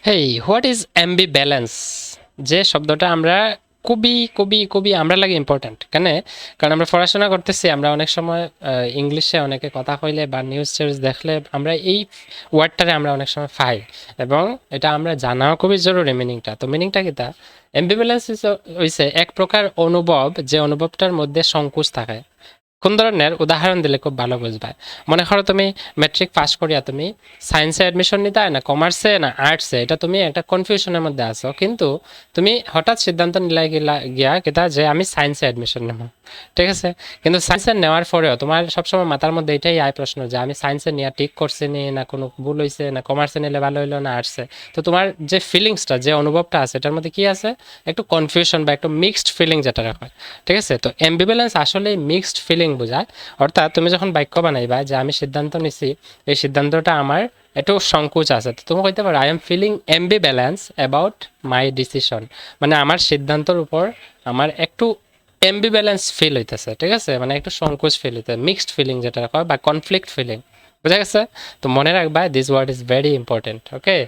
Hey, what is অ্যাম্বিভ্যালেন্স? যে শব্দটা আমরা খুবই খুবই খুবই আমরা লাগে ইম্পর্ট্যান্ট কেন? কারণ আমরা পড়াশোনা করতেছি, আমরা অনেক সময় ইংলিশে অনেকে কথা কইলে বা নিউজ টিউজ দেখলে আমরা এই ওয়ার্ডটারে আমরা অনেক সময় পাই, এবং এটা আমরা জানাও খুবই জরুরি মিনিংটা। তো মিনিংটা কি তা? অ্যাম্বিভ্যালেন্স হইছে এক প্রকার অনুভব, যে অনুভবটার মধ্যে সংকোচ থাকে। কোন ধরনের উদাহরণ দিলে খুব ভালো বুঝবা? মনে করো তুমি ম্যাট্রিক পাস করিয়া তুমি সায়েন্সে অ্যাডমিশন নিতে হয় না কমার্সে না আর্টসে, এটা তুমি একটা কনফিউশনের মধ্যে আছো, কিন্তু তুমি হঠাৎ সিদ্ধান্ত নিলাই গিয়া কিতা যে আমি সায়েন্সে অ্যাডমিশন নেব। ঠিক আছে, কিন্তু সায়েন্সে নেওয়ার পরেও তোমার সবসময় মাথার মধ্যে এটাই আয় প্রশ্ন যে আমি সায়েন্সে নেওয়া ঠিক করছি নি, না কোনো ভুল হয়েছে, না কমার্সে নিলে ভালো হইলো না আর্টসে। তো তোমার যে ফিলিংসটা, যে অনুভবটা আছে, এটার মধ্যে কি আছে? একটু কনফিউশন বা একটু মিক্সড ফিলিং যেটা হয়। ঠিক আছে, তো অ্যাম্বিভ্যালেন্স আসলে মিক্সড ফিলিং বোঝায়। অর্থাৎ তুমি যখন বাক্য বানাইবা যে আমি সিদ্ধান্ত নিছি, এই সিদ্ধান্তটা আমার একটু সংকোচ আছে, তো তুমি কইতে পারো I am feeling ambivalence about my decision. মানে আমার সিদ্ধান্তের উপর আমার একটু অ্যাম্বিভ্যালেন্স ফিল হইতেছে। ঠিক আছে, মানে একটু সংকোচ ফিল হইতে, মিক্সড ফিলিং যেটা হয় বা কনফ্লিক্ট ফিলিং। বুঝা গেছে? তো মনে রাখবা this word is very important. Okay.